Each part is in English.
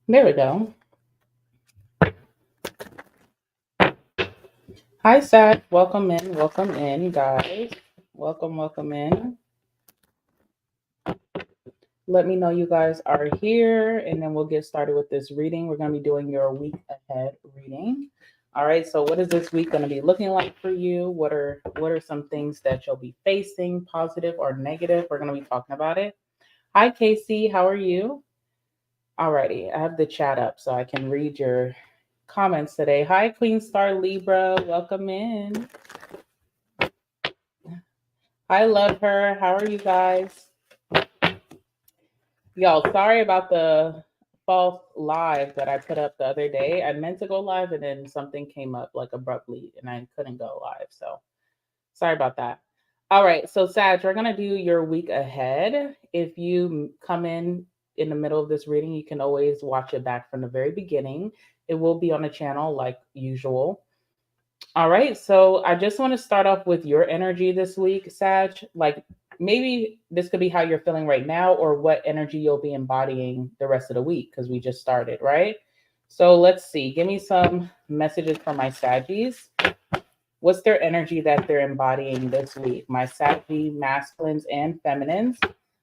There we go. Hi, Sag. Welcome in, guys. Welcome in. Let me know you guys are here, and then we'll get started with this reading. We're going to be doing your week ahead reading. All right. So, what is this week going to be looking like for you? What are some things that you'll be facing, positive or negative? We're going to be talking about it. Hi, Casey. How are you? Alrighty, I have the chat up so I can read your comments today. Hi, Queen Star Libra. Welcome in. I love her. How are you guys? Y'all, sorry about the false live that I put up the other day. I meant to go live and then something came up like abruptly and I couldn't go live. So sorry about that. All right. So, Sag, we're going to do your week ahead. If you come in the middle of this reading, you can always watch it back from the very beginning. It will be on the channel like usual. All right. So I just want to start off with your energy this week, Sag. Like maybe this could be how you're feeling right now or what energy you'll be embodying the rest of the week because we just started, right? So let's see. Give me some messages for my Saggies. What's their energy that they're embodying this week? My Saggy masculines and feminines.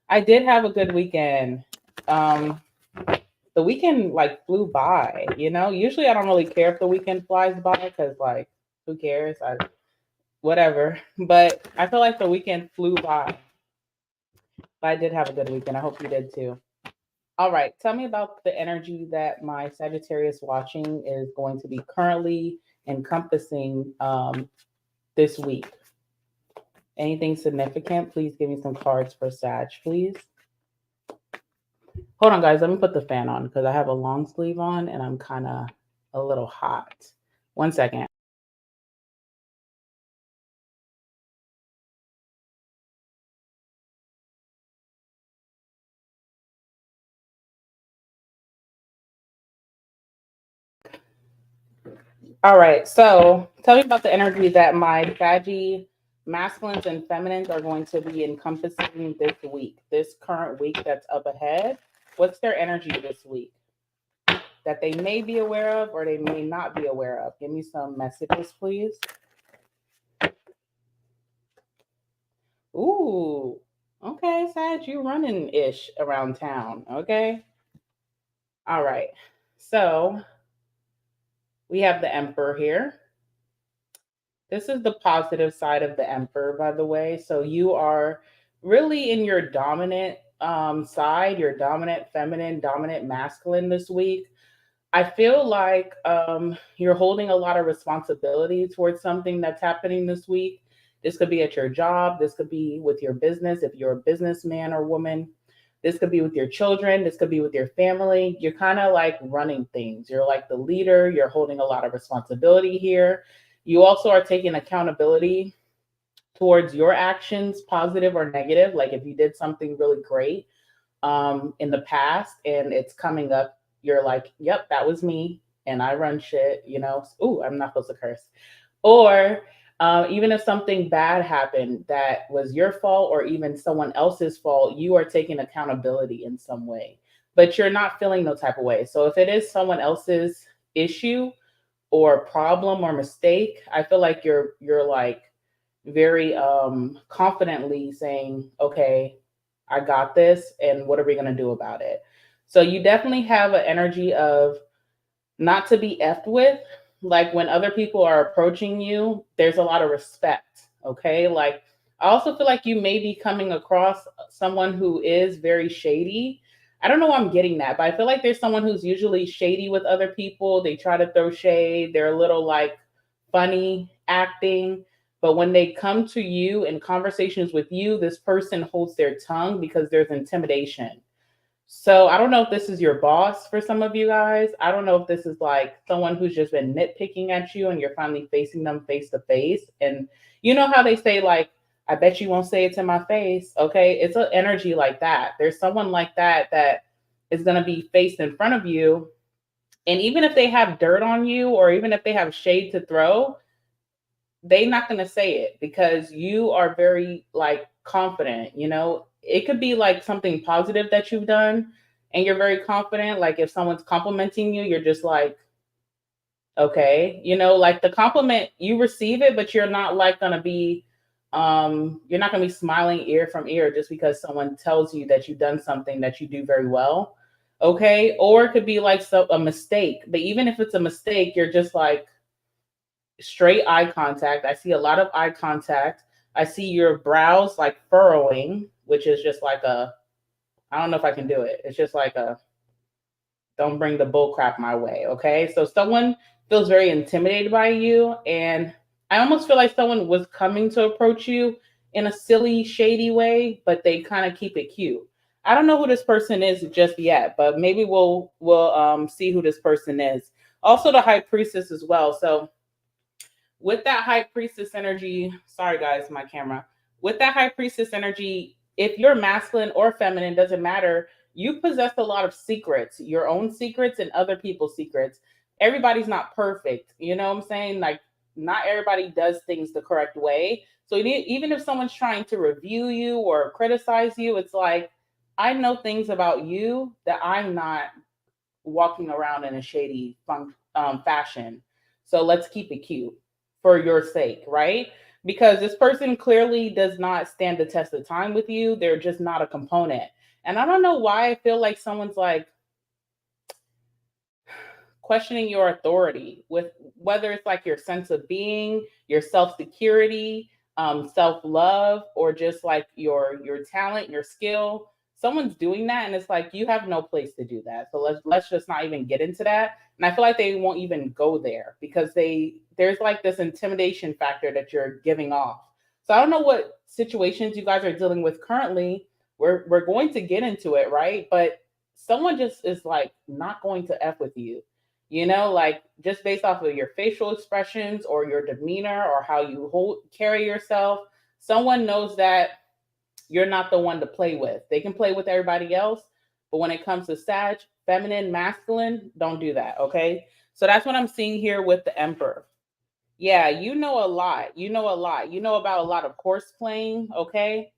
I did have a good weekend. Um, the weekend like flew by, you know. Usually I don't really care if the weekend flies by because like who cares? I whatever. But I feel like the weekend flew by. But I did have a good weekend. I hope you did too. All right. Tell me about the energy that my Sagittarius watching is going to be currently encompassing this week. Anything significant? Please give me some cards for Sag, please. Hold on, guys. Let me put the fan on because I have a long sleeve on and I'm kind of a little hot. 1 second. All right. So tell me about the energy that my Saggy masculines and feminines are going to be encompassing this week, this current week that's up ahead. What's their energy this week that they may be aware of or they may not be aware of? Give me some messages, please. Ooh, okay, Sag, you running ish around town. Okay. All right. So we have the Emperor here. This is the positive side of the Emperor, by the way. So you are really in your dominant side, your dominant feminine, dominant masculine this week. I feel like you're holding a lot of responsibility towards something that's happening this week. This could be at your job. This could be with your business if you're a businessman or woman. This could be with your children. This could be with your family. You're kind of like running things. You're like the leader. You're holding a lot of responsibility here. You also are taking accountability towards your actions, positive or negative. Like if you did something really great in the past and it's coming up, you're like, yep, that was me. And I run shit, you know. Ooh, I'm not supposed to curse. Or even if something bad happened that was your fault or even someone else's fault, you are taking accountability in some way, but you're not feeling no type of way. So if it is someone else's issue or problem or mistake, I feel like you're like very confidently saying, okay, I got this, and what are we gonna do about it? So you definitely have an energy of not to be effed with. Like when other people are approaching you, there's a lot of respect. Okay. Like I also feel like you may be coming across someone who is very shady. I don't know why I'm getting that, but I feel like there's someone who's usually shady with other people. They try to throw shade. They're a little like funny acting. But when they come to you in conversations with you, this person holds their tongue because there's intimidation. So I don't know if this is your boss for some of you guys. I don't know if this is like someone who's just been nitpicking at you and you're finally facing them face to face. And you know how they say, like, I bet you won't say it to my face. Okay. It's an energy like that. There's someone like that that is going to be faced in front of you. And even if they have dirt on you or even if they have shade to throw, they're not going to say it because you are very like confident, you know. It could be like something positive that you've done, and you're very confident. Like if someone's complimenting you, you're just like, okay, like the compliment, you receive it, but you're not like gonna be you're not gonna be smiling ear from ear just because someone tells you that you've done something that you do very well. Okay. Or it could be like a mistake. But even if it's a mistake, you're just like straight eye contact. I see a lot of eye contact. I see your brows like furrowing, which is just like I don't know if I can do it. It's just like don't bring the bull crap my way. Okay. So someone feels very intimidated by you. And I almost feel like someone was coming to approach you in a silly, shady way, but they kind of keep it cute. I don't know who this person is just yet, but maybe we'll see who this person is. Also, the high priestess as well. So with that high priestess energy, sorry guys, my camera. With that high priestess energy, if you're masculine or feminine, doesn't matter. You possess a lot of secrets, your own secrets and other people's secrets. Everybody's not perfect. You know what I'm saying? Like, not everybody does things the correct way. So even if someone's trying to review you or criticize you, it's like, I know things about you that I'm not walking around in a shady fashion. So let's keep it cute for your sake, right? Because this person clearly does not stand the test of time with you. They're just not a component. And I don't know why I feel like someone's like questioning your authority, with whether it's like your sense of being, your self-security, self-love, or just like your talent, your skill. Someone's doing that, and it's like you have no place to do that. So let's just not even get into that. And I feel like they won't even go there because there's like this intimidation factor that you're giving off. So I don't know what situations you guys are dealing with currently. We're going to get into it, right? But someone just is like not going to F with you, like just based off of your facial expressions or your demeanor or how you carry yourself. Someone knows that you're not the one to play with. They can play with everybody else, but when it comes to Sag, feminine, masculine, don't do that. Okay. So that's what I'm seeing here with the Emperor. Yeah, you know a lot. You know a lot. You know about a lot of horse playing. Okay.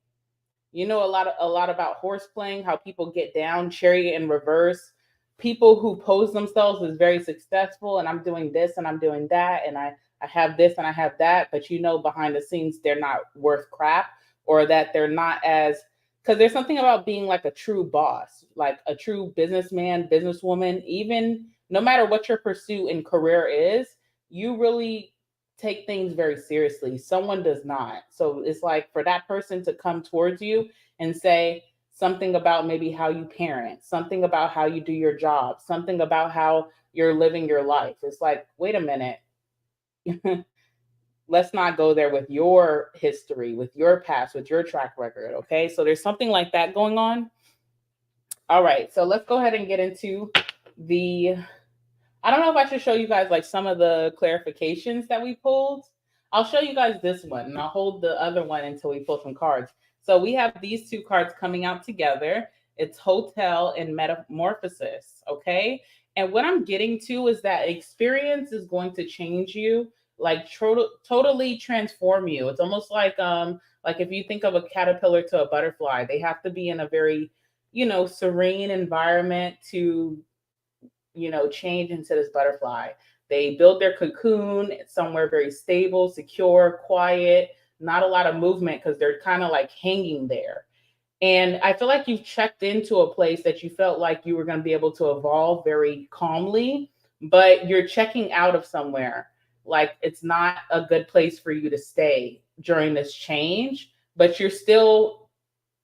You know a lot about horse playing, how people get down, chariot in reverse, people who pose themselves as very successful, and I'm doing this and I'm doing that, and I have this and I have that, but behind the scenes they're not worth crap, or that they're not as, because there's something about being like a true boss, like a true businessman, businesswoman, even no matter what your pursuit and career is, you really take things very seriously. Someone does not. So it's like for that person to come towards you and say something about maybe how you parent, something about how you do your job, something about how you're living your life. It's like, wait a minute. Let's not go there with your history, with your past, with your track record. Okay. So there's something like that going on. All right. So let's go ahead and get into the I don't know if I should show you guys like some of the clarifications that we pulled. I'll show you guys this one and I'll hold the other one until we pull some cards. So we have these two cards coming out together. It's Hotel and Metamorphosis. Okay. And what I'm getting to is that experience is going to change you, like totally transform you. It's almost like if you think of a caterpillar to a butterfly, they have to be in a very, serene environment to change into this butterfly. They build their cocoon somewhere very stable, secure, quiet, not a lot of movement because they're kind of like hanging there. And I feel like you've checked into a place that you felt like you were going to be able to evolve very calmly, but you're checking out of somewhere. Like it's not a good place for you to stay during this change, but you're still,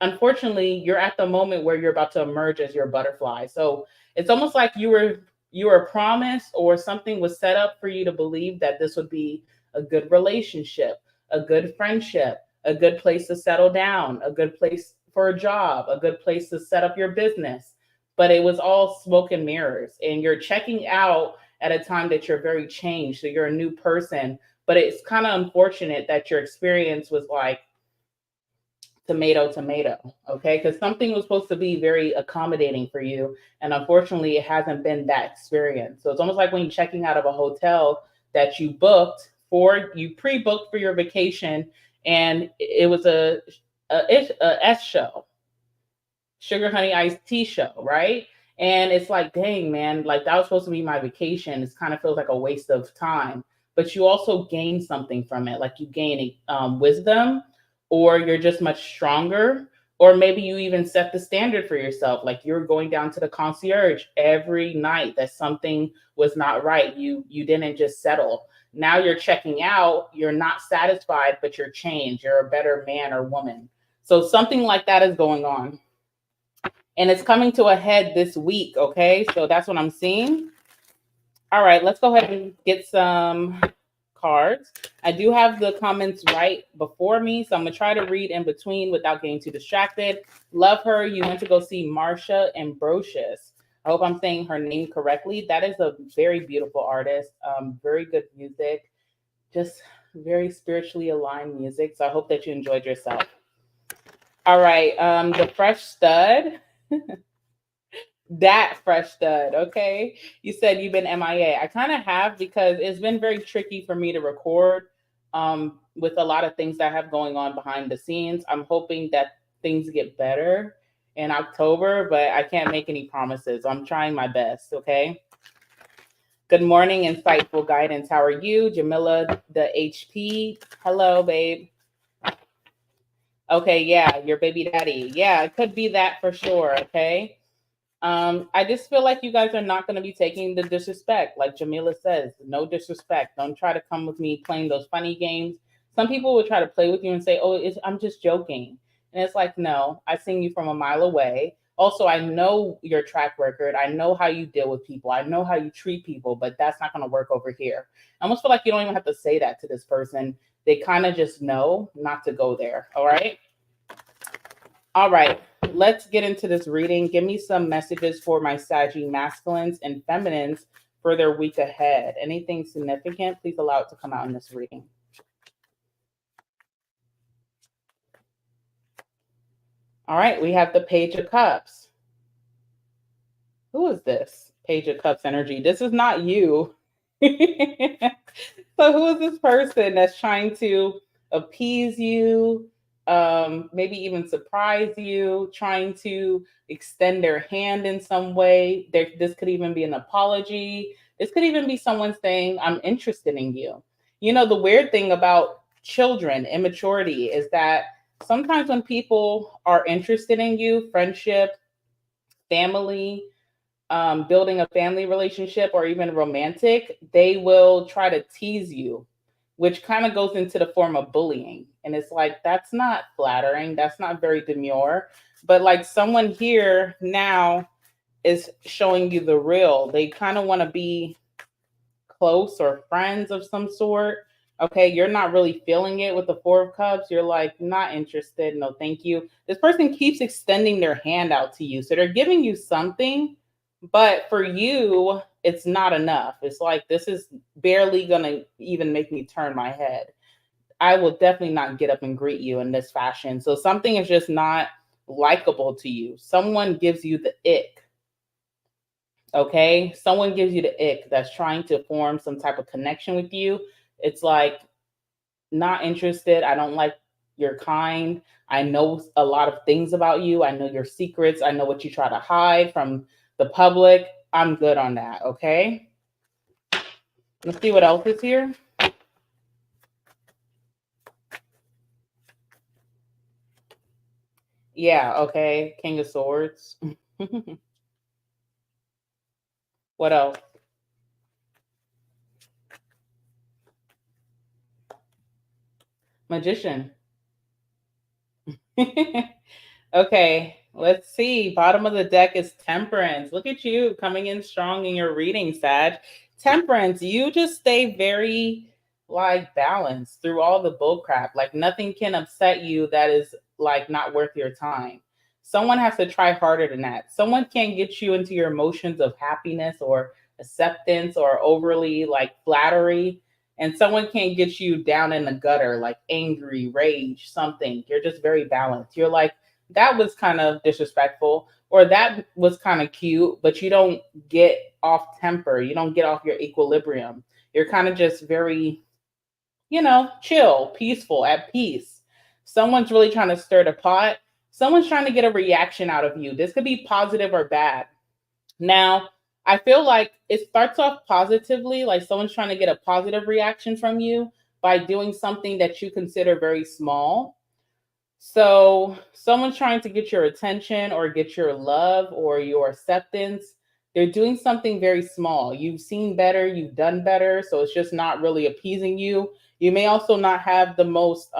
unfortunately, you're at the moment where you're about to emerge as your butterfly. So it's almost like you were promised, or something was set up for you to believe that this would be a good relationship, a good friendship, a good place to settle down, a good place for a job, a good place to set up your business. But it was all smoke and mirrors, and you're checking out at a time that you're very changed. So you're a new person, but it's kind of unfortunate that your experience was like tomato tomato, okay, because something was supposed to be very accommodating for you, and unfortunately it hasn't been that experience. So it's almost like when you're checking out of a hotel that you pre-booked for your vacation, and it was a S show, sugar honey iced tea show, right? And it's like, dang, man, like that was supposed to be my vacation. It kind of feels like a waste of time. But you also gain something from it. Like you gain wisdom, or you're just much stronger, or maybe you even set the standard for yourself. Like you're going down to the concierge every night that something was not right. You didn't just settle. Now you're checking out. You're not satisfied, but you're changed. You're a better man or woman. So something like that is going on, and it's coming to a head this week. Okay, so that's what I'm seeing. All right, let's go ahead and get some cards. I do have the comments right before me, so I'm gonna try to read in between without getting too distracted. Love her. You went to go see Marsha Ambrosius. I hope I'm saying her name correctly. That is a very beautiful artist. Very good music, just very spiritually aligned music. So I hope that you enjoyed yourself. All right, the fresh stud. That fresh stud, okay? You said you've been MIA. I kind of have, because it's been very tricky for me to record with a lot of things that I have going on behind the scenes. I'm hoping that things get better in October, but I can't make any promises. I'm trying my best, okay? Good morning, insightful guidance. How are you? Jamila, the HP. Hello, babe. Okay, yeah, your baby daddy. Yeah, it could be that for sure, okay? I just feel like you guys are not going to be taking the disrespect. Like Jamila says, no disrespect. Don't try to come with me playing those funny games. Some people will try to play with you and say, oh, I'm just joking. And it's like, no, I've seen you from a mile away. Also, I know your track record. I know how you deal with people. I know how you treat people, but that's not going to work over here. I almost feel like you don't even have to say that to this person. They kind of just know not to go there. All right. All right, let's get into this reading. Give me some messages for my Saggy masculines and feminines for their week ahead. Anything significant, please allow it to come out in this reading. All right, we have the Page of Cups. Who is this? Page of Cups energy. This is not you. So who is this person that's trying to appease you, maybe even surprise you, trying to extend their hand in some way? This could even be an apology. This could even be someone saying, I'm interested in you. You know, the weird thing about children, immaturity, is that sometimes when people are interested in you, friendship, family, building a family relationship, or even romantic, they will try to tease you, which kind of goes into the form of bullying. And it's like, that's not flattering. That's not very demure. But like someone here now is showing you the real. They kind of want to be close or friends of some sort. Okay, you're not really feeling it with the Four of Cups. You're like, not interested. No, thank you. This person keeps extending their hand out to you. So they're giving you something, but for you, it's not enough. It's like, this is barely going to even make me turn my head. I will definitely not get up and greet you in this fashion. So something is just not likable to you. Someone gives you the ick. Okay, someone gives you the ick that's trying to form some type of connection with you. It's like, not interested. I don't like your kind. I know a lot of things about you. I know your secrets. I know what you try to hide from the public. I'm good on that. Okay, let's see what else is here. Yeah, okay, King of Swords. What else? Magician. Okay, let's see. Bottom of the deck is Temperance. Look at you coming in strong in your reading, Sag. Temperance, you just stay very like balanced through all the bull crap. Like nothing can upset you that is like not worth your time. Someone has to try harder than that. Someone can't get you into your emotions of happiness or acceptance or overly like flattery, and someone can't get you down in the gutter like angry, rage, something. You're just very balanced. You're like, that was kind of disrespectful, or that was kind of cute, but you don't get off temper. You don't get off your equilibrium. You're kind of just very, chill, peaceful, at peace. Someone's really trying to stir the pot. Someone's trying to get a reaction out of you. This could be positive or bad. Now, I feel like it starts off positively, like someone's trying to get a positive reaction from you by doing something that you consider very small. So, someone's trying to get your attention or get your love or your acceptance. They're doing something very small. You've seen better, you've done better, so it's just not really appeasing you. You may also not have the most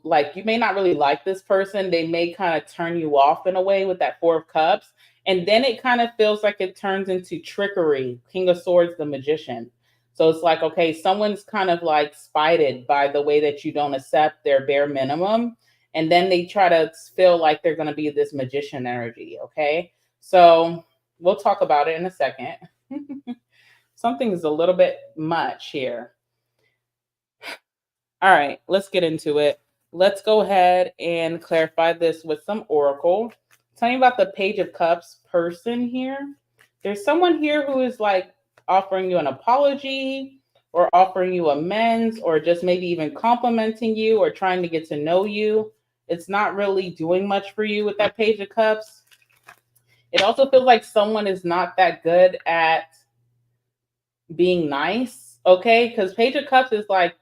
like you may not really like this person. They may kind of turn you off in a way with that Four of Cups. And then it kind of feels like it turns into trickery. King of Swords, the magician. So it's like, okay, someone's kind of like spited by the way that you don't accept their bare minimum. And then they try to feel like they're going to be this magician energy. Okay. So we'll talk about it in a second. Something is a little bit much here. All right, let's get into it. Let's go ahead and clarify this with some oracle. Tell me about the Page of Cups person here. There's someone here who is like offering you an apology or offering you amends or just maybe even complimenting you or trying to get to know you. It's not really doing much for you with that Page of Cups. It also feels like someone is not that good at being nice, okay? Because Page of Cups is like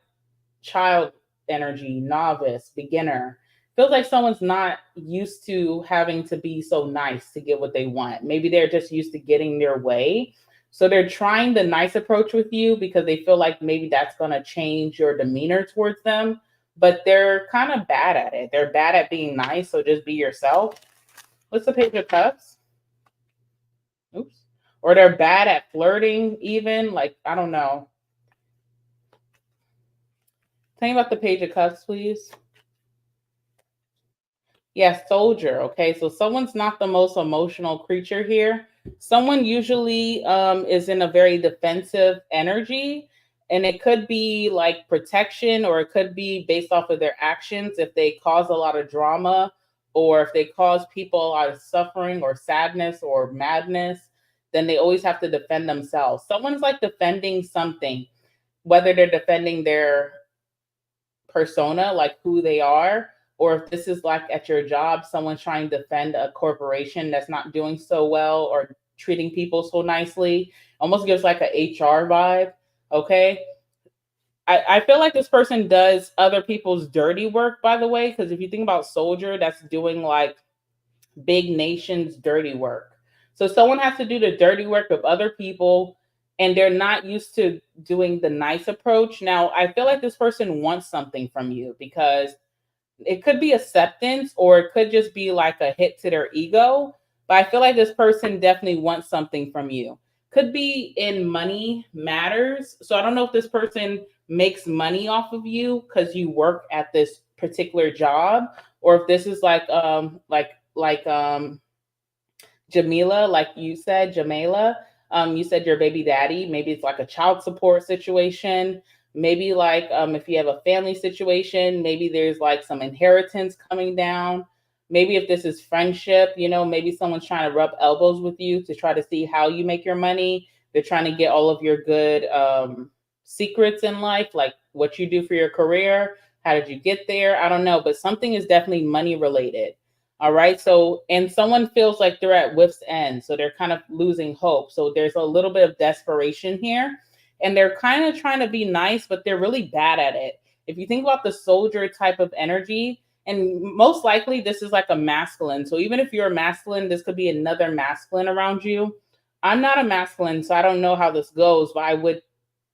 child energy, novice, beginner. Feels like someone's not used to having to be so nice to get what they want. Maybe they're just used to getting their way. So they're trying the nice approach with you because they feel like maybe that's going to change your demeanor towards them. But they're kind of bad at it. They're bad at being nice. So just be yourself. What's the Page of Cups? Oops. Or they're bad at flirting, even. Like, I don't know. Tell me about the Page of Cups, please. Yeah, soldier. Okay, so someone's not the most emotional creature here. Someone usually is in a very defensive energy, and it could be like protection, or it could be based off of their actions. If they cause a lot of drama, or if they cause people a lot of suffering, or sadness, or madness, then they always have to defend themselves. Someone's like defending something, whether they're defending their persona, like who they are, or if this is like at your job, someone's trying to defend a corporation that's not doing so well or treating people so nicely. Almost gives like a HR vibe. Okay. I feel like this person does other people's dirty work, by the way, because if you think about soldier, that's doing like big nations' dirty work. So someone has to do the dirty work of other people, and they're not used to doing the nice approach. Now, I feel like this person wants something from you because it could be acceptance or it could just be like a hit to their ego. But I feel like this person definitely wants something from you. Could be in money matters. So I don't know if this person makes money off of you because you work at this particular job, or if this is like Jamila, like you said, Jamila, you said your baby daddy. Maybe it's like a child support situation. Maybe like if you have a family situation, maybe there's like some inheritance coming down. Maybe if this is friendship, maybe someone's trying to rub elbows with you to try to see how you make your money. They're trying to get all of your good secrets in life, like what you do for your career. How did you get there? I don't know, but something is definitely money related. All right. So, and someone feels like they're at wit's end. So they're kind of losing hope. So there's a little bit of desperation here. And they're kind of trying to be nice, but they're really bad at it. If you think about the soldier type of energy, and most likely this is like a masculine. So even if you're a masculine, this could be another masculine around you. I'm not a masculine, so I don't know how this goes, but I would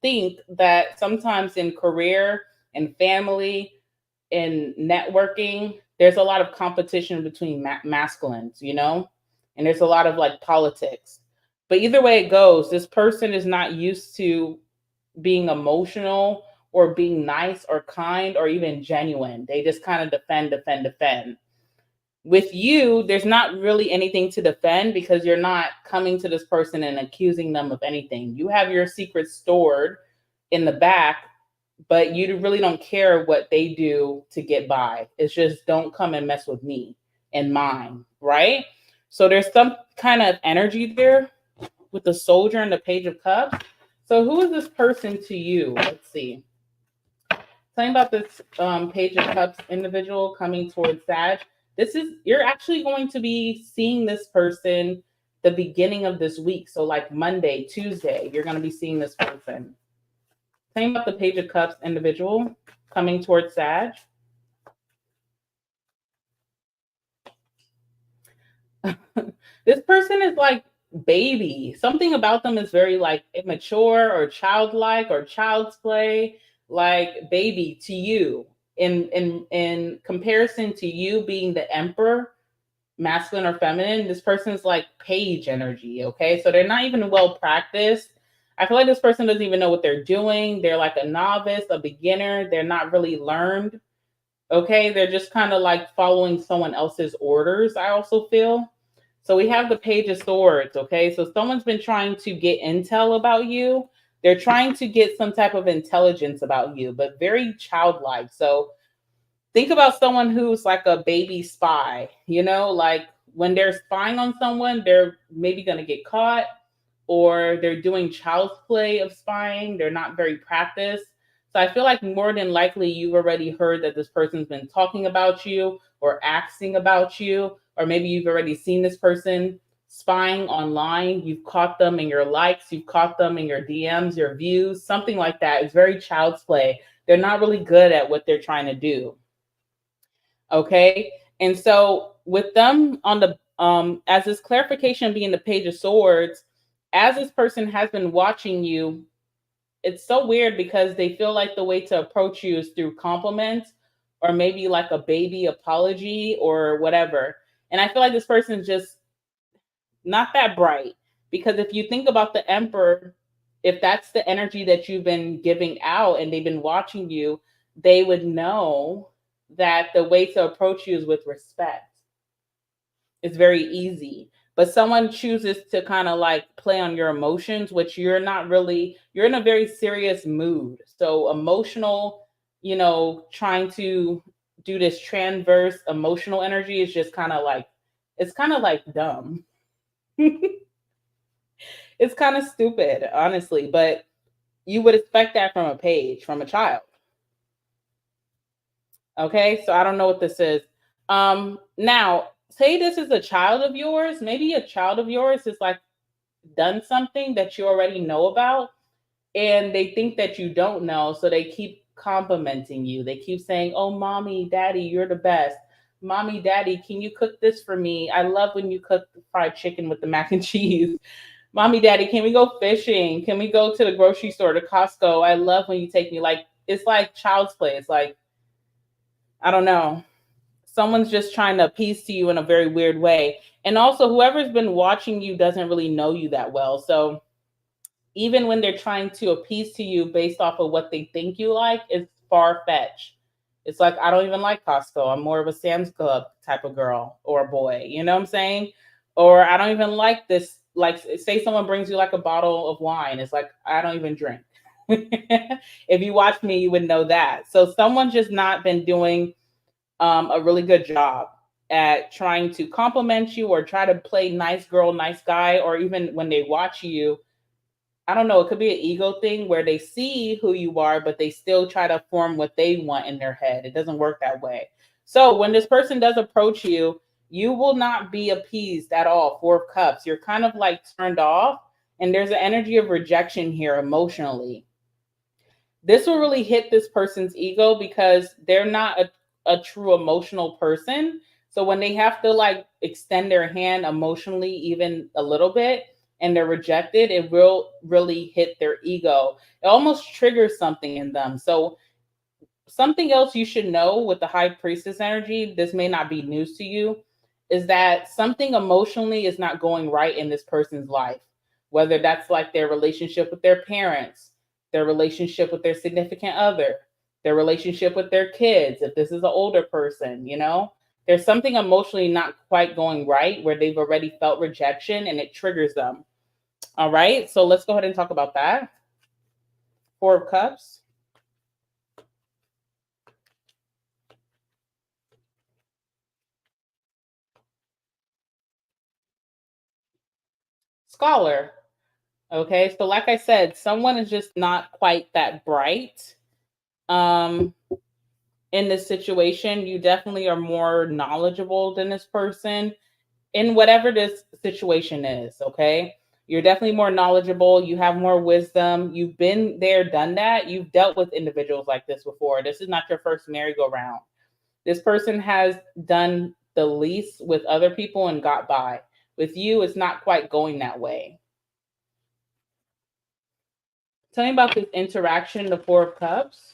think that sometimes in career and family and networking, there's a lot of competition between masculines, and there's a lot of like politics. But either way it goes, this person is not used to being emotional or being nice or kind or even genuine. They just kind of defend. With you, there's not really anything to defend because you're not coming to this person and accusing them of anything. You have your secrets stored in the back, but you really don't care what they do to get by. It's just don't come and mess with me and mine, right? So there's some kind of energy there with the soldier and the Page of Cups. So who is this person to you? Let's see. Tell me about this Page of Cups individual coming towards Sag. you're actually going to be seeing this person the beginning of this week. So like Monday, Tuesday, you're going to be seeing this person. Same about the Page of Cups individual coming towards Sag. This person is like baby. Something about them is very like immature or childlike or child's play, like baby to you. In comparison to you being the emperor, masculine or feminine, this person's like page energy. Okay, so they're not even well practiced. I feel like this person doesn't even know what they're doing. They're like a novice, a beginner. They're not really learned. Okay, they're just kind of like following someone else's orders. I also feel so. We have the Page of Swords. Okay, so someone's been trying to get intel about you. They're trying to get some type of intelligence about you, but very childlike. So think about someone who's like a baby spy, like when they're spying on someone, they're maybe going to get caught, or they're doing child's play of spying. They're not very practiced. So I feel like more than likely you've already heard that this person's been talking about you or asking about you, or maybe you've already seen this person spying online. You've caught them in your likes, you've caught them in your DMs, your views, something like that. It's very child's play. They're not really good at what they're trying to do. Okay. And so with them on the as this clarification being the Page of Swords, as this person has been watching you, it's so weird because they feel like the way to approach you is through compliments or maybe like a baby apology or whatever. And I feel like this person's just not that bright, because if you think about the Emperor, if that's the energy that you've been giving out and they've been watching you, they would know that the way to approach you is with respect. It's very easy. But someone chooses to kind of like play on your emotions, which you're not really, you're in a very serious mood. So emotional, trying to do this transverse emotional energy is just kind of like, it's kind of like dumb. It's kind of stupid, honestly, but you would expect that from a page, from a child. Okay, so I don't know what this is. Now, say this is a child of yours. Maybe a child of yours is like done something that you already know about, and they think that you don't know, so they keep complimenting you. They keep saying, "Oh, mommy, daddy, you're the best. Mommy, daddy, can you cook this for me? I love when you cook the fried chicken with the mac and cheese. Mommy, daddy, can we go fishing? Can we go to the grocery store, to Costco? I love when you take me." Like, it's like child's play. It's like, I don't know. Someone's just trying to appease to you in a very weird way. And also, whoever's been watching you doesn't really know you that well. So even when they're trying to appease to you based off of what they think you like, it's far fetched. It's like, I don't even like Costco. I'm more of a Sam's Club type of girl or boy. You know what I'm saying? Or I don't even like this. Like, say someone brings you like a bottle of wine. It's like, I don't even drink. If you watch me, you would know that. So someone's just not been doing a really good job at trying to compliment you or try to play nice girl, nice guy, or even when they watch you, I don't know, it could be an ego thing where they see who you are, but they still try to form what they want in their head. It doesn't work that way. So when this person does approach you, you will not be appeased at all. Four of Cups. You're kind of like turned off, and there's an energy of rejection here emotionally. This will really hit this person's ego because they're not a true emotional person. So when they have to like extend their hand emotionally, even a little bit, and they're rejected, it will really hit their ego. It almost triggers something in them. So something else you should know with the High Priestess energy, this may not be news to you, is that something emotionally is not going right in this person's life. Whether that's like their relationship with their parents, their relationship with their significant other, their relationship with their kids, if this is an older person, there's something emotionally not quite going right where they've already felt rejection and it triggers them. All right, so let's go ahead and talk about that. Four of Cups. Scholar. Okay, so like I said, someone is just not quite that bright. Um, in this situation. You definitely are more knowledgeable than this person in whatever this situation is, okay? You're definitely more knowledgeable. You have more wisdom. You've been there, done that. You've dealt with individuals like this before. This is not your first merry-go-round. This person has done the least with other people and got by. With you, it's not quite going that way. Tell me about this interaction, the Four of Cups.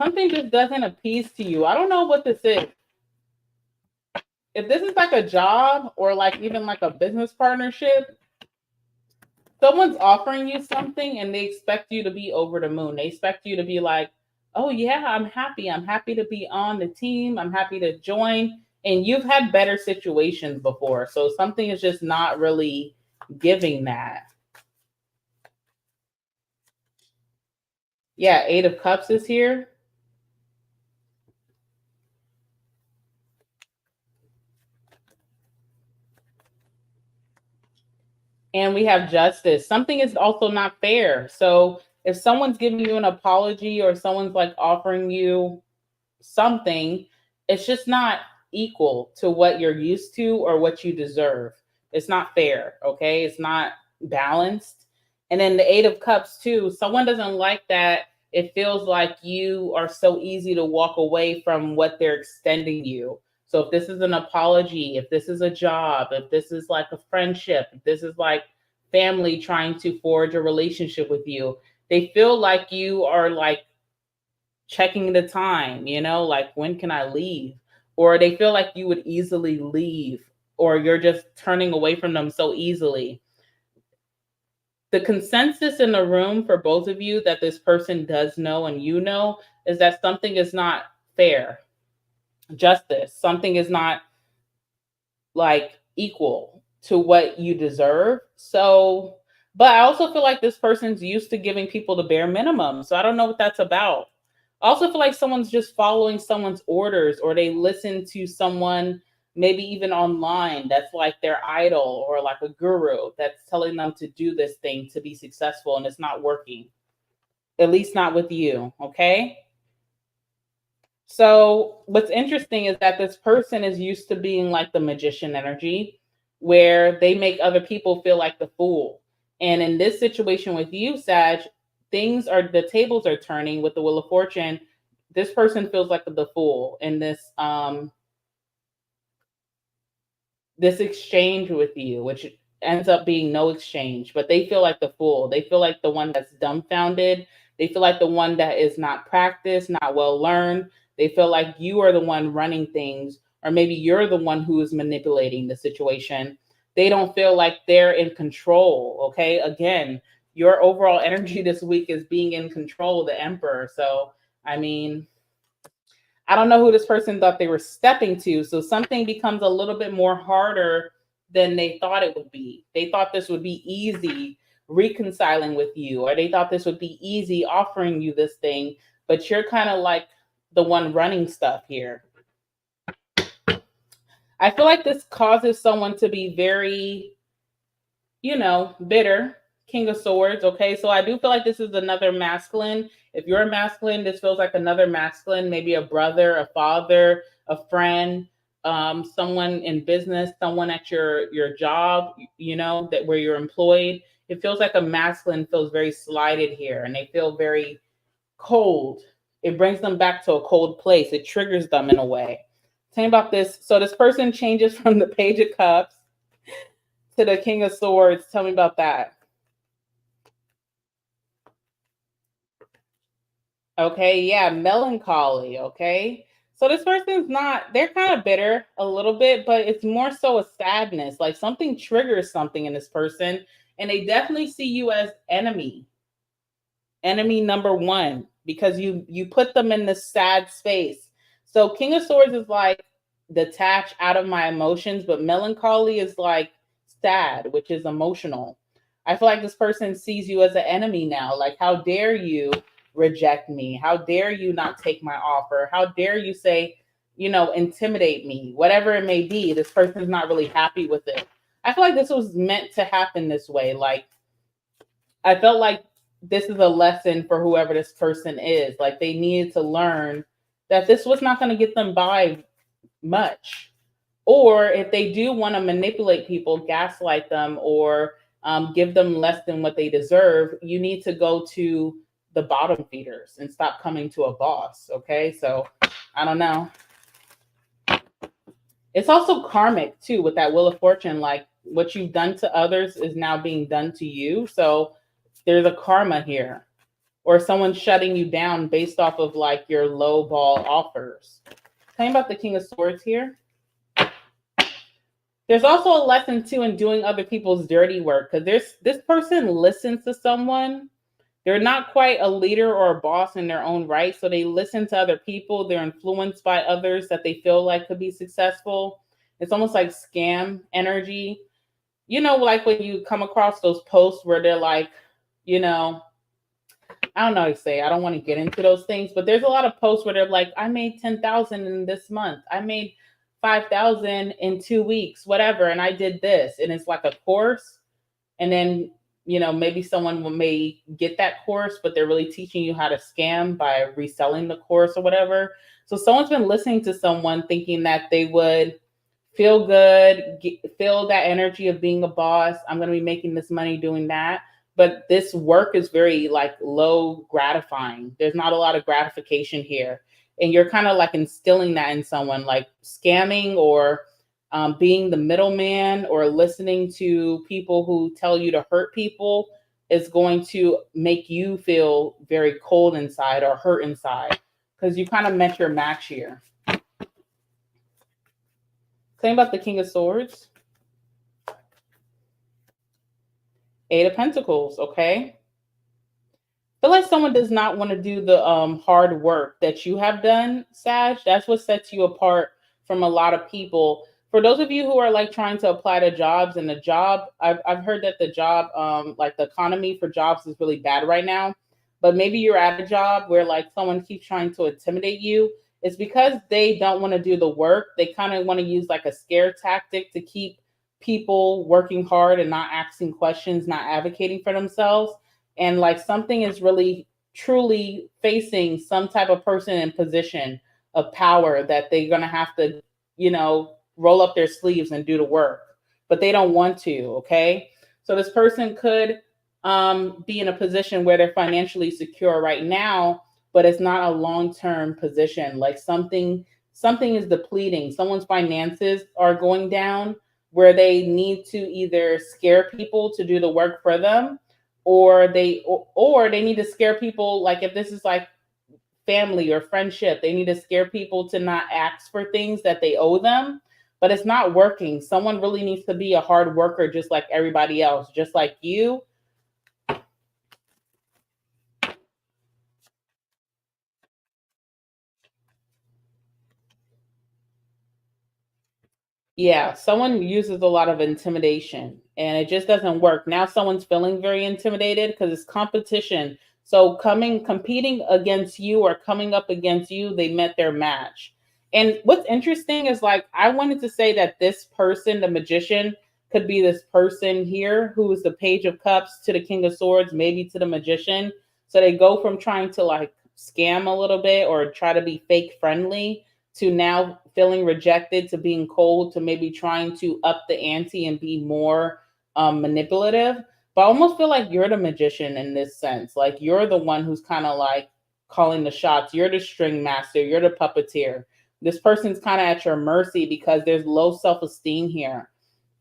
Something just doesn't appease to you. I don't know what this is. If this is like a job or like even like a business partnership, someone's offering you something and they expect you to be over the moon. They expect you to be like, oh yeah, I'm happy. I'm happy to be on the team. I'm happy to join. And you've had better situations before. So something is just not really giving that. Yeah, Eight of Cups is here. And we have Justice. Something is also not fair. So if someone's giving you an apology or someone's like offering you something, it's just not equal to what you're used to or what you deserve. It's not fair, okay? It's not balanced. And then the Eight of Cups too, someone doesn't like that. It feels like you are so easy to walk away from what they're extending you. So if this is an apology, if this is a job, if this is like a friendship, if this is like family trying to forge a relationship with you, they feel like you are like checking the time, you know, like when can I leave? Or they feel like you would easily leave, or you're just turning away from them so easily. The consensus in the room for both of you that this person does know and you know is that something is not fair. Justice, something is not like equal to what you deserve. So, but I also feel like this person's used to giving people the bare minimum. So I don't know what that's about. I also feel like someone's just following someone's orders, or they listen to someone maybe even online that's like their idol or like a guru that's telling them to do this thing to be successful, and it's not working. At least not with you, okay? So what's interesting is that this person is used to being like the magician energy, where they make other people feel like the fool. And in this situation with you, Sag, the tables are turning with the Wheel of Fortune. This person feels like the fool in this exchange with you, which ends up being no exchange, but they feel like the fool. They feel like the one that's dumbfounded. They feel like the one that is not practiced, not well learned. They feel like you are the one running things, or maybe you're the one who is manipulating the situation. They don't feel like they're in control. Okay. Again, your overall energy this week is being in control, the Emperor. So, I mean, I don't know who this person thought they were stepping to. So something becomes a little bit more harder than they thought it would be. They thought this would be easy reconciling with you, or they thought this would be easy offering you this thing, but you're kind of like the one running stuff here. I feel like this causes someone to be very, bitter. King of Swords. Okay. So I do feel like this is another masculine. If you're a masculine, this feels like another masculine, maybe a brother, a father, a friend, someone in business, someone at your job, that where you're employed. It feels like a masculine feels very slighted here, and they feel very cold. It brings them back to a cold place. It triggers them in a way. Tell me about this. So this person changes from the Page of Cups to the King of Swords. Tell me about that. Okay, yeah, melancholy. Okay. So this person's they're kind of bitter a little bit, but it's more so a sadness. Like something triggers something in this person, and they definitely see you as enemy number one, because you put them in this sad space. So King of Swords is like detach out of my emotions, but melancholy is like sad, which is emotional. I feel like this person sees you as an enemy now. Like, how dare you reject me? How dare you not take my offer? How dare you say, intimidate me? Whatever it may be, this person's not really happy with it. I feel like this was meant to happen this way. Like, I felt like this is a lesson for whoever this person is. Like they needed to learn that this was not going to get them by much. Or if they do want to manipulate people, gaslight them, or give them less than what they deserve, you need to go to the bottom feeders and stop coming to a boss. Okay, so I don't know. It's also karmic too with that Wheel of Fortune. Like what you've done to others is now being done to you. So there's a karma here, or someone shutting you down based off of like your low ball offers. Tell me about the King of Swords here. There's also a lesson too in doing other people's dirty work, because this person listens to someone. They're not quite a leader or a boss in their own right, so they listen to other people. They're influenced by others that they feel like could be successful. It's almost like scam energy. You know, like when you come across those posts where they're like, you know, I don't know how to say. I don't want to get into those things, but there's a lot of posts where they're like, I made 10,000 in this month. I made 5,000 in 2 weeks, whatever. And I did this. And it's like a course. And then, you know, maybe someone may get that course, but they're really teaching you how to scam by reselling the course or whatever. So someone's been listening to someone thinking that they would feel good, feel that energy of being a boss. I'm going to be making this money doing that. But this work is very like low gratifying. There's not a lot of gratification here. And you're kind of like instilling that in someone, like scamming or being the middleman or listening to people who tell you to hurt people is going to make you feel very cold inside or hurt inside, because you kind of met your match here. Same about the King of Swords. Eight of Pentacles, okay? I feel like someone does not want to do the hard work that you have done, Sag. That's what sets you apart from a lot of people. For those of you who are like trying to apply to jobs, and the job, I've heard that the job, like the economy for jobs is really bad right now. But maybe you're at a job where like someone keeps trying to intimidate you. It's because they don't want to do the work. They kind of want to use like a scare tactic to keep people working hard and not asking questions, not advocating for themselves. And like something is really truly facing some type of person in position of power that they're going to have to, you know, roll up their sleeves and do the work, but they don't want to. Okay. So this person could be in a position where they're financially secure right now, but it's not a long-term position. Like something is depleting. Someone's finances are going down, where they need to either scare people to do the work for them, or they need to scare people. Like if this is like family or friendship, they need to scare people to not ask for things that they owe them, but it's not working. Someone really needs to be a hard worker, just like everybody else, just like you. Yeah, someone uses a lot of intimidation and it just doesn't work. Now someone's feeling very intimidated because it's competition. So competing against you or coming up against you, they met their match. And what's interesting is like, I wanted to say that this person, the magician, could be this person here who is the Page of Cups to the King of Swords, maybe to the magician. So they go from trying to like scam a little bit or try to be fake friendly to now feeling rejected, to being cold, to maybe trying to up the ante and be more manipulative. But I almost feel like you're the magician in this sense. Like you're the one who's kind of like calling the shots. You're the string master. You're the puppeteer. This person's kind of at your mercy because there's low self-esteem here.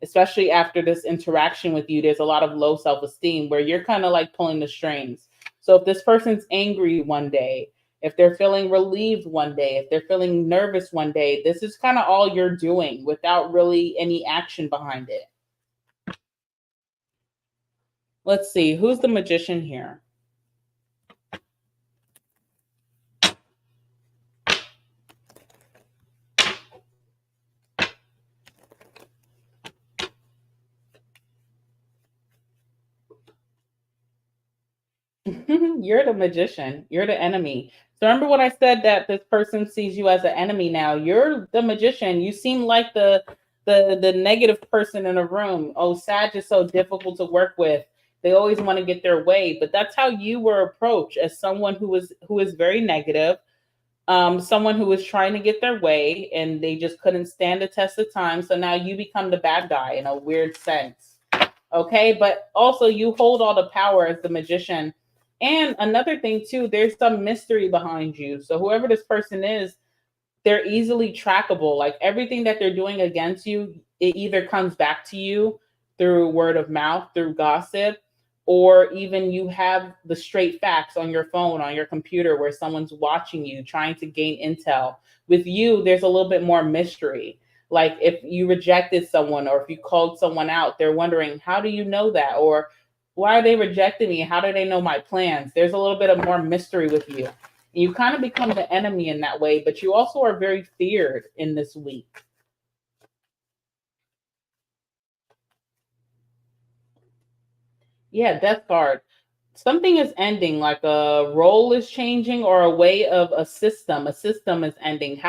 Especially after this interaction with you, there's a lot of low self-esteem where you're kind of like pulling the strings. So if this person's angry one day, if they're feeling relieved one day, if they're feeling nervous one day, this is kind of all you're doing without really any action behind it. Let's see, who's the magician here? You're the magician. You're the enemy. So remember what I said, that this person sees you as an enemy now. You're the magician. You seem like the negative person in a room. Oh, Sag is so difficult to work with. They always want to get their way, but that's how you were approached, as someone who is very negative, someone who was trying to get their way and they just couldn't stand the test of time. So now you become the bad guy in a weird sense. Okay. But also, you hold all the power as the magician. And another thing, too, there's some mystery behind you. So whoever this person is, they're easily trackable. Like everything that they're doing against you, it either comes back to you through word of mouth, through gossip, or even you have the straight facts on your phone, on your computer, where someone's watching you, trying to gain intel. With you, there's a little bit more mystery. Like if you rejected someone or if you called someone out, they're wondering, how do you know that? Or why are they rejecting me? How do they know my plans? There's a little bit of more mystery with you. You kind of become the enemy in that way, but you also are very feared in this week. Yeah, death card. Something is ending, like a role is changing or a way of a system is ending.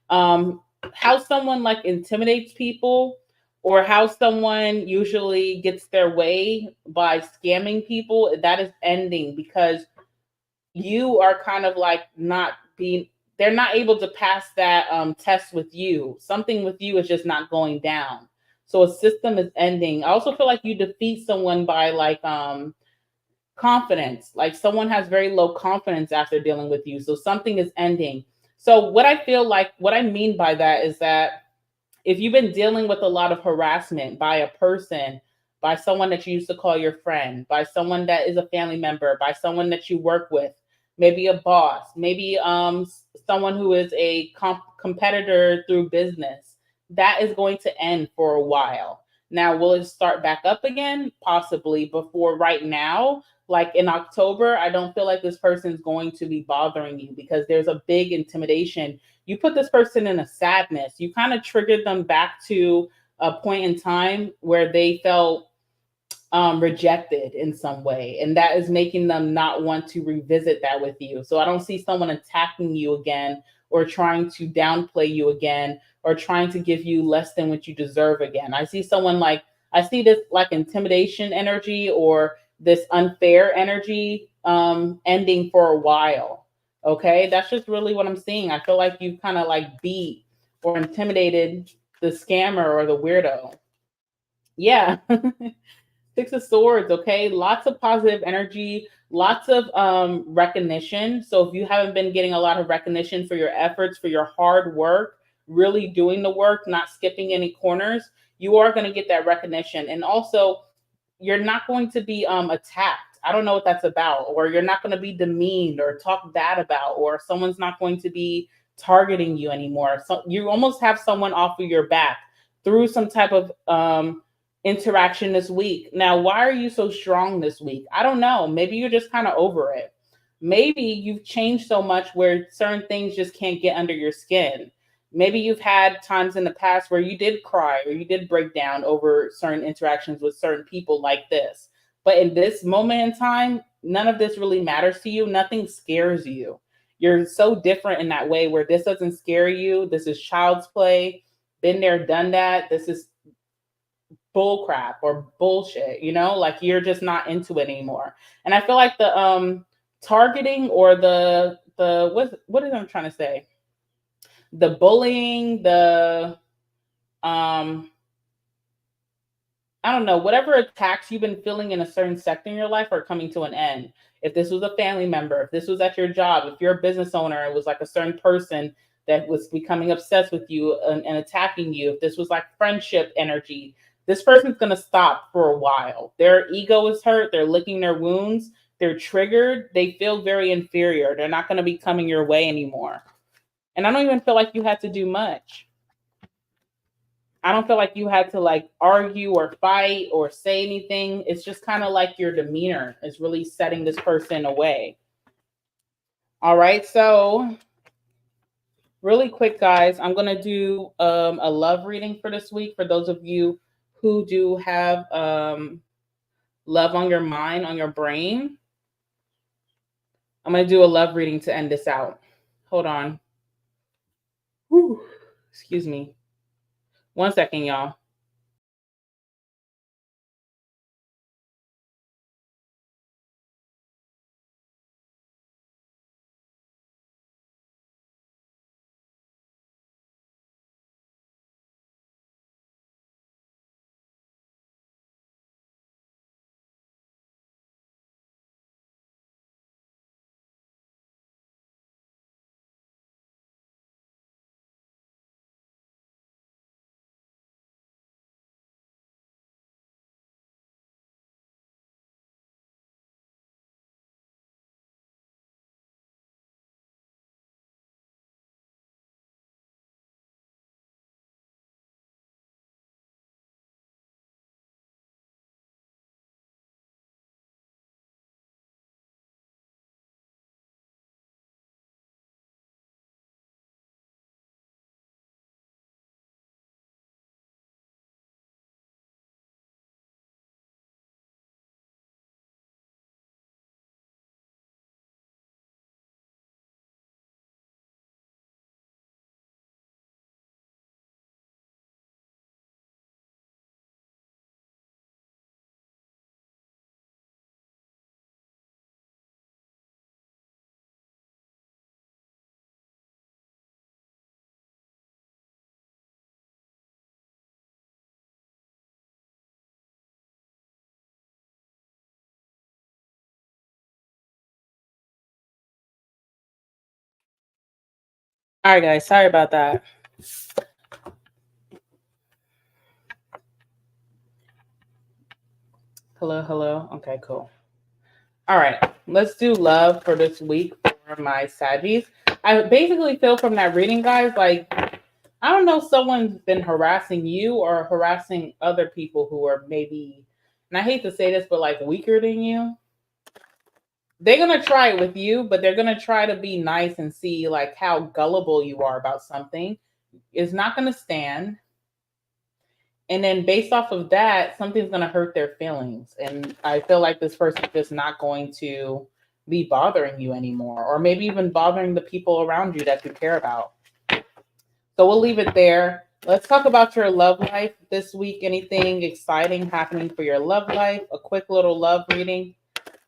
Um how someone like intimidates people, or how someone usually gets their way by scamming people, that is ending because you are kind of like not being, they're not able to pass that test with you. Something with you is just not going down. So a system is ending. I also feel like you defeat someone by like confidence. Like someone has very low confidence after dealing with you. So something is ending. So what I feel like, what I mean by that is that if you've been dealing with a lot of harassment by a person, by someone that you used to call your friend, by someone that is a family member, by someone that you work with, maybe a boss, maybe someone who is a competitor through business, that is going to end for a while. Now, will it start back up again? Possibly. Before right now, like in October, I don't feel like this person's going to be bothering you because there's a big intimidation. You put this person in a sadness. You kind of triggered them back to a point in time where they felt rejected in some way. And that is making them not want to revisit that with you. So I don't see someone attacking you again or trying to downplay you again or trying to give you less than what you deserve again. I see someone like, I see this like intimidation energy or this unfair energy ending for a while. Okay. That's just really what I'm seeing. I feel like you kind of like beat or intimidated the scammer or the weirdo. Yeah. Six of Swords, okay? Lots of positive energy, lots of recognition. So if you haven't been getting a lot of recognition for your efforts, for your hard work, really doing the work, not skipping any corners, you are going to get that recognition. And also, you're not going to be attacked. I don't know what that's about. Or you're not going to be demeaned or talked bad about, or someone's not going to be targeting you anymore. So you almost have someone off of your back through some type of interaction this week. Now, why are you so strong this week? I don't know. Maybe you're just kind of over it. Maybe you've changed so much where certain things just can't get under your skin. Maybe you've had times in the past where you did cry or you did break down over certain interactions with certain people like this. But in this moment in time, none of this really matters to you. Nothing scares you. You're so different in that way where this doesn't scare you. This is child's play. Been there, done that. This is bull crap or bullshit, like you're just not into it anymore. And I feel like the targeting or the what is I'm trying to say? The bullying, the um I don't know, whatever attacks you've been feeling in a certain sector in your life are coming to an end. If this was a family member, if this was at your job, if you're a business owner, it was like a certain person that was becoming obsessed with you and attacking you, if this was like friendship energy, this person's going to stop for a while. Their ego is hurt. They're licking their wounds. They're triggered. They feel very inferior. They're not going to be coming your way anymore. And I don't even feel like you had to do much. I don't feel like you had to like argue or fight or say anything. It's just kind of like your demeanor is really setting this person away. All right. So, really quick, guys, I'm going to do a love reading for this week for those of you who do have love on your mind, on your brain. I'm going to do a love reading to end this out. Hold on. Whew. Excuse me. 1 second, y'all. All right, guys. Sorry about that. Hello, hello. Okay, cool. All right. Let's do love for this week for my saggies. I basically feel from that reading, guys, like I don't know, someone's been harassing you or harassing other people who are maybe, and I hate to say this, but like weaker than you. They're gonna try it with you, but they're gonna try to be nice and see like how gullible you are about something. It's not gonna stand. And then based off of that, something's gonna hurt their feelings. And I feel like this person's just not going to be bothering you anymore, or maybe even bothering the people around you that you care about. So we'll leave it there. Let's talk about your love life this week. Anything exciting happening for your love life? A quick little love reading,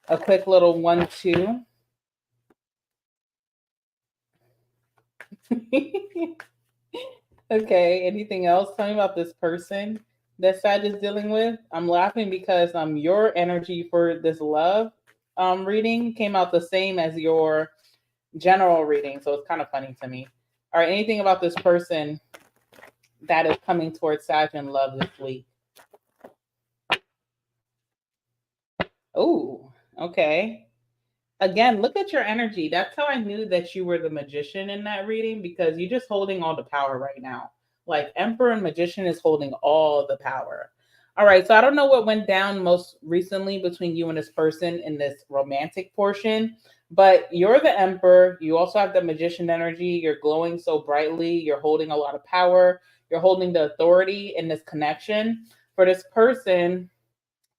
a quick little 1-2. Okay, anything else? Tell me about this person that Sag is dealing with. I'm laughing because your energy for this love reading came out the same as your general reading, so it's kind of funny to me. All right, anything about this person that is coming towards Sag in love this week? Oh, okay. Again, look at your energy. That's how I knew that you were the magician in that reading, because you're just holding all the power right now. Like Emperor and Magician is holding all the power. All right, so I don't know what went down most recently between you and this person in this romantic portion, but you're the Emperor. You also have the Magician energy. You're glowing so brightly. You're holding a lot of power. You're holding the authority in this connection. For this person,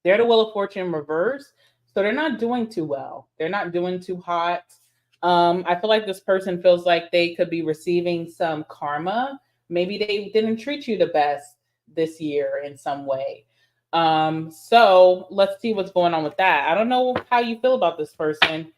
they're the Wheel of Fortune reverse. So they're not doing too well. They're not doing too hot. I feel like this person feels like they could be receiving some karma. Maybe they didn't treat you the best this year in some way. So let's see what's going on with that. I don't know how you feel about this person.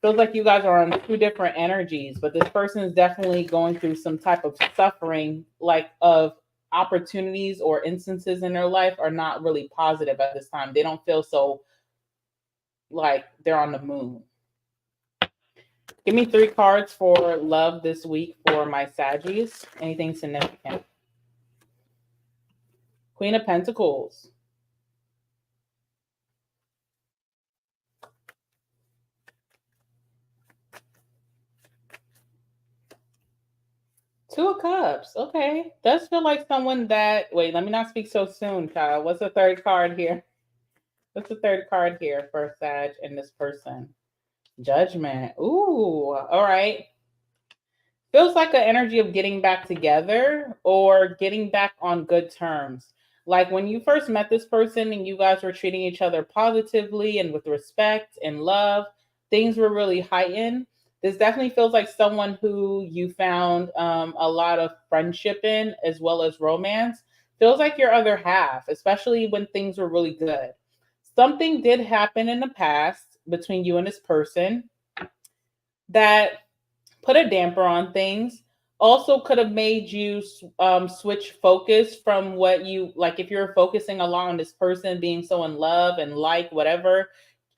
Feels like you guys are on two different energies, but this person is definitely going through some type of suffering, like of opportunities or instances in their life are not really positive at this time. They don't feel so like they're on the moon. Give me 3 cards for love this week for my Saggies. Anything significant? Queen of Pentacles. Two of Cups. Okay. Does feel like someone that, wait, let me not speak so soon, Kyle. What's the third card here? What's the third card here for Sag and this person? Judgment. Ooh, all right. Feels like an energy of getting back together or getting back on good terms. Like when you first met this person and you guys were treating each other positively and with respect and love, things were really heightened. This definitely feels like someone who you found a lot of friendship in as well as romance. Feels like your other half, especially when things were really good. Something did happen in the past between you and this person that put a damper on things. Also, could have made you switch focus from what you like. If you're focusing a lot on this person being so in love and like whatever,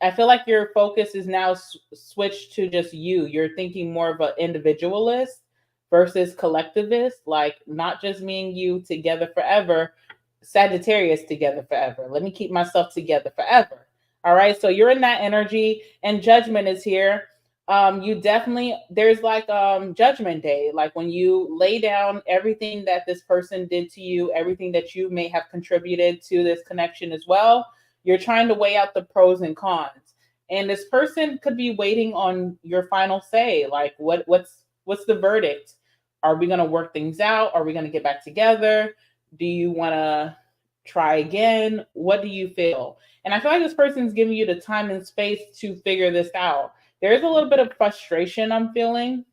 I feel like your focus is now switched to just you. You're thinking more of an individualist versus collectivist, like not just me and you together forever, Sagittarius together forever. Let me keep myself together forever. All right. So you're in that energy, and judgment is here. You definitely, there's like judgment day, like when you lay down everything that this person did to you, everything that you may have contributed to this connection as well. You're trying to weigh out the pros and cons, and this person could be waiting on your final say, like what's the verdict? Are we going to work things out? Are we going to get back together? Do you want to try again? What do you feel? And I feel like this person's giving you the time and space to figure this out. There's a little bit of frustration I'm feeling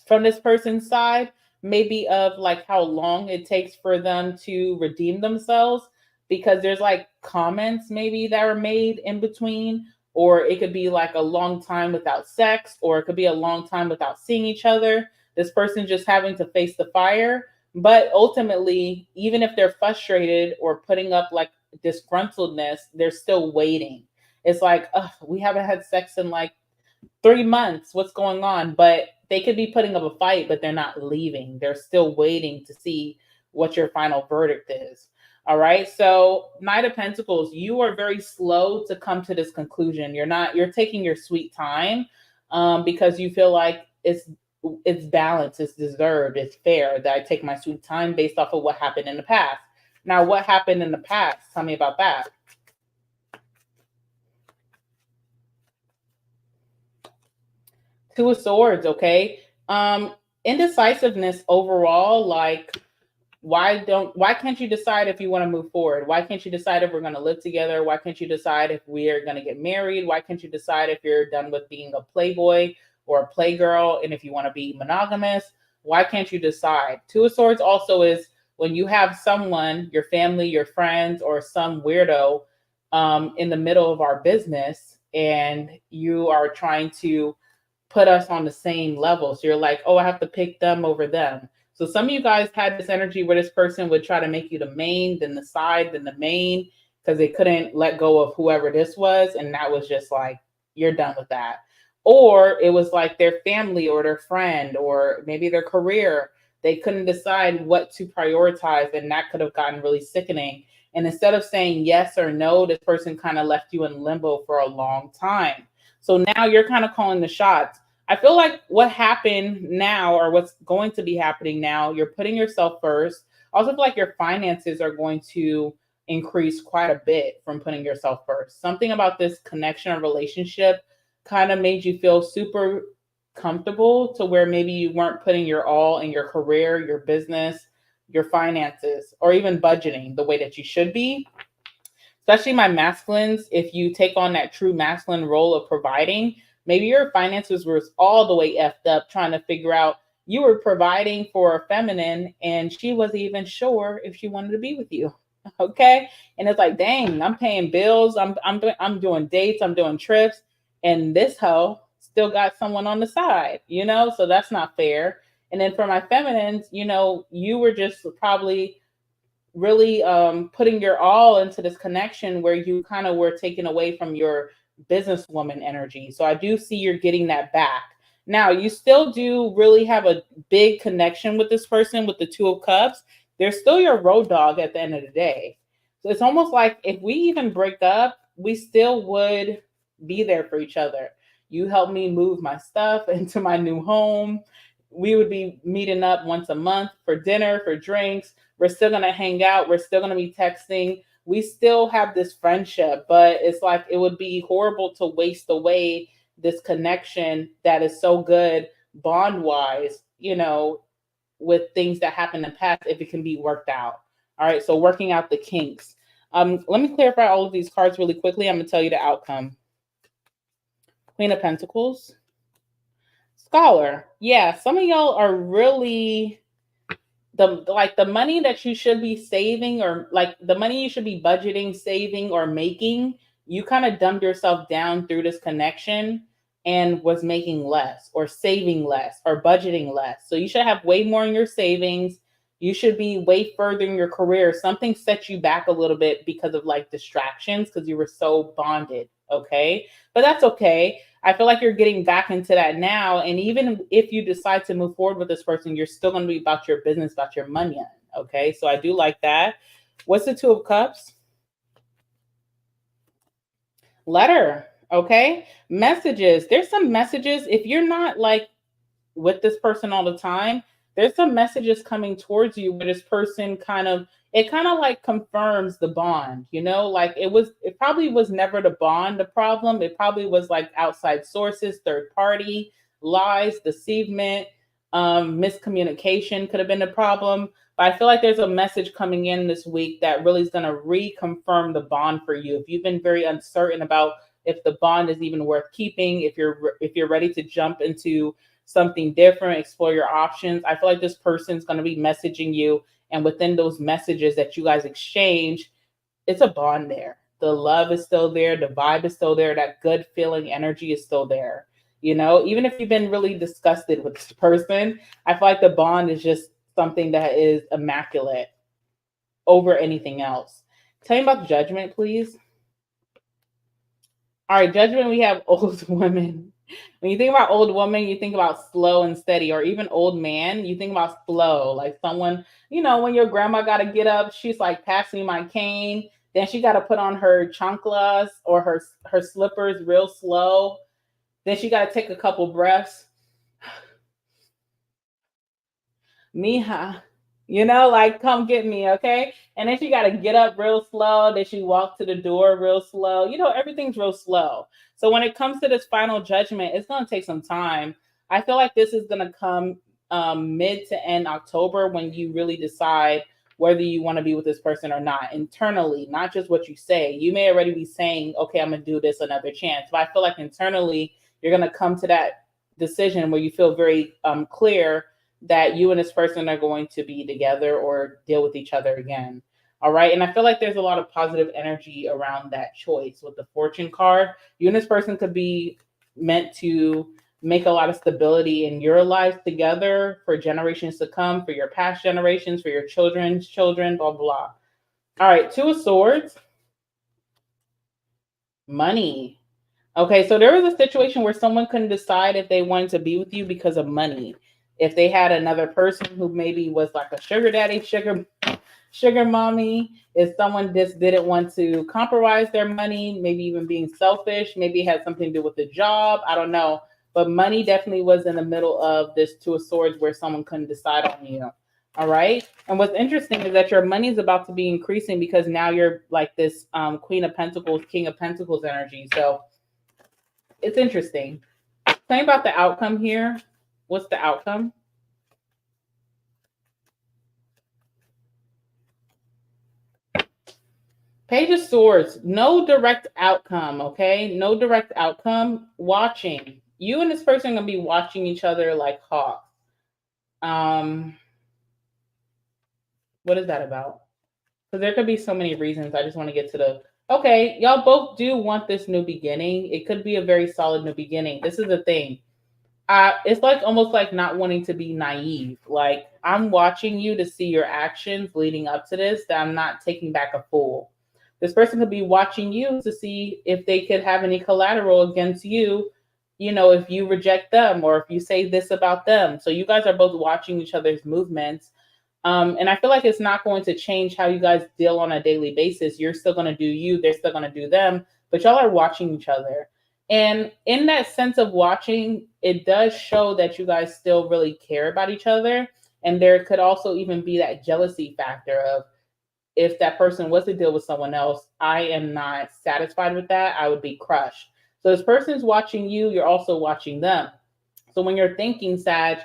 from this person's side, maybe of like how long it takes for them to redeem themselves, because there's like comments maybe that are made in between, or it could be like a long time without sex, or it could be a long time without seeing each other. This person just having to face the fire. But ultimately, even if they're frustrated or putting up like disgruntledness, they're still waiting. It's like, we haven't had sex in like 3 months. What's going on? But they could be putting up a fight, but they're not leaving. They're still waiting to see what your final verdict is. All right. So, Knight of Pentacles, you are very slow to come to this conclusion. You're taking your sweet time, because you feel like it's balanced, it's deserved, it's fair that I take my sweet time based off of what happened in the past. Now, what happened in the past? Tell me about that. Two of Swords, okay. Indecisiveness overall, like why can't you decide if you want to move forward? Why can't you decide if we're going to live together? Why can't you decide if we are going to get married? Why can't you decide if you're done with being a playboy or a playgirl and if you want to be monogamous? Why can't you decide? Two of Swords also is when you have someone, your family, your friends, or some weirdo in the middle of our business, and you are trying to put us on the same level. So you're like, oh, I have to pick them over them. So some of you guys had this energy where this person would try to make you the main, then the side, then the main, because they couldn't let go of whoever this was. And that was just like, you're done with that. Or it was like their family or their friend or maybe their career. They couldn't decide what to prioritize. And that could have gotten really sickening. And instead of saying yes or no, this person kind of left you in limbo for a long time. So now you're kind of calling the shots. I feel like what happened now or what's going to be happening now, you're putting yourself first. I also feel like your finances are going to increase quite a bit from putting yourself first. Something about this connection or relationship kind of made you feel super comfortable to where maybe you weren't putting your all in your career, your business, your finances, or even budgeting the way that you should be. Especially my masculines, if you take on that true masculine role of providing, maybe your finances was all the way effed up trying to figure out you were providing for a feminine and she wasn't even sure if she wanted to be with you. Okay. And it's like, dang, I'm paying bills. I'm doing dates. I'm doing trips. And this hoe still got someone on the side, so that's not fair. And then for my feminines, you were just probably really putting your all into this connection where you kind of were taken away from your businesswoman energy. So I do see you're getting that back. Now, you still do really have a big connection with this person with the Two of Cups. They're still your road dog at the end of the day. So it's almost like if we even break up, we still would be there for each other. You help me move my stuff into my new home. We would be meeting up once a month for dinner, for drinks. We're still going to hang out. We're still going to be texting. We still have this friendship, but it's like it would be horrible to waste away this connection that is so good bond wise, with things that happened in the past if it can be worked out. All right. So working out the kinks. Let me clarify all of these cards really quickly. I'm going to tell you the outcome. Queen of Pentacles. Scholar. Yeah. Some of y'all are really the money that you should be saving or like the money you should be budgeting, saving, or making, you kind of dumbed yourself down through this connection and was making less or saving less or budgeting less. So you should have way more in your savings. You should be way further in your career. Something set you back a little bit because of like distractions because you were so bonded. Okay. But that's okay. I feel like you're getting back into that now. And even if you decide to move forward with this person, you're still going to be about your business, about your money. Okay. So I do like that. What's the Two of Cups? Letter. Okay. Messages. There's some messages. If you're not like with this person all the time, there's some messages coming towards you where this person kind of like confirms the bond, like it probably was never the bond, the problem. It probably was like outside sources, third party, lies, deceivement, miscommunication could have been the problem. But I feel like there's a message coming in this week that really is going to reconfirm the bond for you. If you've been very uncertain about if the bond is even worth keeping, if you're ready to jump into something different, explore your options, I feel like this person's going to be messaging you. And within those messages that you guys exchange, it's a bond there. The love is still there. The vibe is still there. That good feeling energy is still there. Even if you've been really disgusted with this person, I feel like the bond is just something that is immaculate over anything else. Tell me about Judgment, please. All right, Judgment, we have old women. When you think about old woman, you think about slow and steady, or even old man, you think about slow, like someone, when your grandma got to get up, she's like, pass me my cane. Then she got to put on her chanclas or her slippers real slow. Then she got to take a couple breaths. Mija, like come get me, okay? And then she got to get up real slow. Then she walked to the door real slow. Everything's real slow. So when it comes to this final judgment, it's going to take some time. I feel like this is going to come mid to end October when you really decide whether you want to be with this person or not internally, not just what you say. You may already be saying, okay, I'm going to do this another chance. But I feel like internally, you're going to come to that decision where you feel very clear that you and this person are going to be together or deal with each other again. All right. And I feel like there's a lot of positive energy around that choice with the fortune card. You and this person could be meant to make a lot of stability in your lives together for generations to come, for your past generations, for your children's children, blah, blah. All right. Two of Swords. Money. Okay, so there was a situation where someone couldn't decide if they wanted to be with you because of money. If they had another person who maybe was like a sugar daddy, sugar mommy, if someone just didn't want to compromise their money, maybe even being selfish, maybe it had something to do with the job, I don't know. But money definitely was in the middle of this Two of Swords where someone couldn't decide on you. All right. And what's interesting is that your money is about to be increasing because now you're like this Queen of Pentacles, King of Pentacles energy. So it's interesting. Tell me about the outcome here. What's the outcome? Page of Swords. No direct outcome, okay? No direct outcome. Watching. You and this person are going to be watching each other like hawks. What is that about? Because there could be so many reasons. I just want to get to the... Okay, y'all both do want this new beginning. It could be a very solid new beginning. This is the thing. It's like almost like not wanting to be naive. Like I'm watching you to see your actions leading up to this, that I'm not taking back a fool. This person could be watching you to see if they could have any collateral against you, if you reject them or if you say this about them. So you guys are both watching each other's movements. And I feel like it's not going to change how you guys deal on a daily basis. You're still going to do you, they're still going to do them, but y'all are watching each other. And in that sense of watching, it does show that you guys still really care about each other. And there could also even be that jealousy factor of if that person was to deal with someone else, I am not satisfied with that. I would be crushed. So this person's watching you, you're also watching them. So when you're thinking, Sag,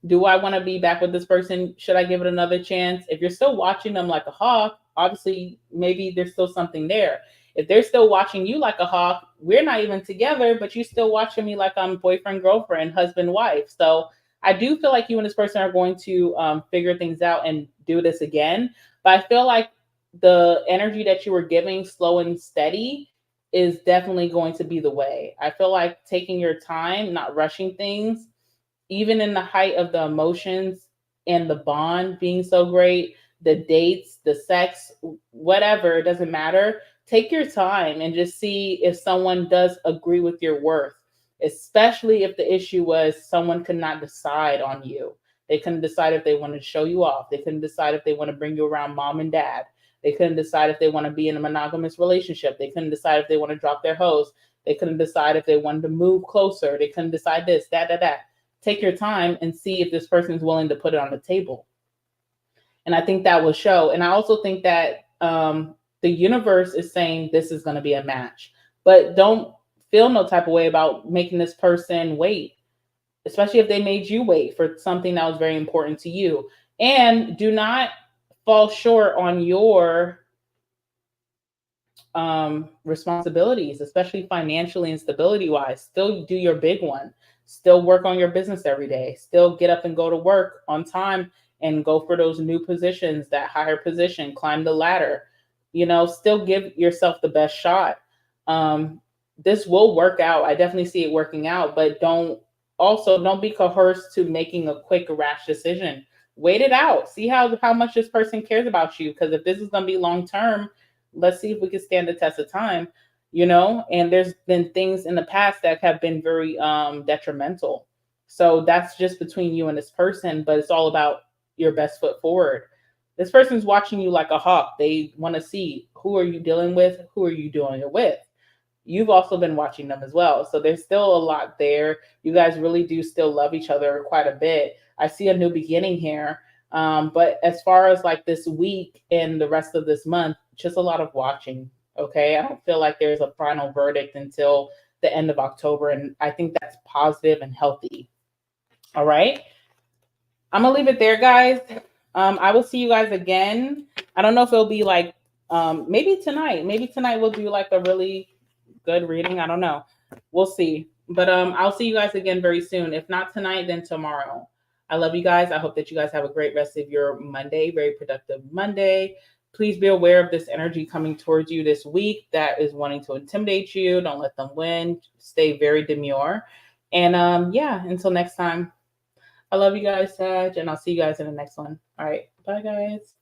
do I want to be back with this person? Should I give it another chance? If you're still watching them like a hawk, obviously maybe there's still something there. If they're still watching you like a hawk, we're not even together, but you still watching me like I'm boyfriend, girlfriend, husband, wife. So I do feel like you and this person are going to figure things out and do this again. But I feel like the energy that you were giving, slow and steady, is definitely going to be the way. I feel like taking your time, not rushing things, even in the height of the emotions and the bond being so great, the dates, the sex, whatever, it doesn't matter. Take your time and just see if someone does agree with your worth, especially if the issue was someone could not decide on you. They couldn't decide if they wanted to show you off. They couldn't decide if they want to bring you around mom and dad. They couldn't decide if they want to be in a monogamous relationship. They couldn't decide if they want to drop their hose. They couldn't decide if they wanted to move closer. They couldn't decide this, that. Take your time and see if this person is willing to put it on the table. And I think that will show. And I also think that the universe is saying this is going to be a match, but don't feel no type of way about making this person wait, especially if they made you wait for something that was very important to you. And do not fall short on your responsibilities, especially financially and stability wise. Still do your big one. Still work on your business every day. Still get up and go to work on time and go for those new positions, that higher position, climb the ladder. Still give yourself the best shot. This will work out. I definitely see it working out, but don't be coerced to making a quick, rash decision. Wait it out. See how much this person cares about you. Because if this is going to be long term, let's see if we can stand the test of time. and there's been things in the past that have been very detrimental. So that's just between you and this person, but it's all about your best foot forward. This person's watching you like a hawk. They want to see, who are you dealing with, who are you doing it with. You've also been watching them as well. So there's still a lot there. You guys really do still love each other quite a bit. I see a new beginning here. But as far as like this week and the rest of this month, just a lot of watching. Okay. I don't feel like there's a final verdict until the end of October. And I think that's positive and healthy. All right. I'm going to leave it there, guys. I will see you guys again. I don't know if it'll be like maybe tonight. Maybe tonight we'll do like a really good reading. I don't know. We'll see. But I'll see you guys again very soon. If not tonight, then tomorrow. I love you guys. I hope that you guys have a great rest of your Monday, very productive Monday. Please be aware of this energy coming towards you this week that is wanting to intimidate you. Don't let them win. Stay very demure. And yeah, until next time. I love you guys, Sag, and I'll see you guys in the next one. All right. Bye, guys.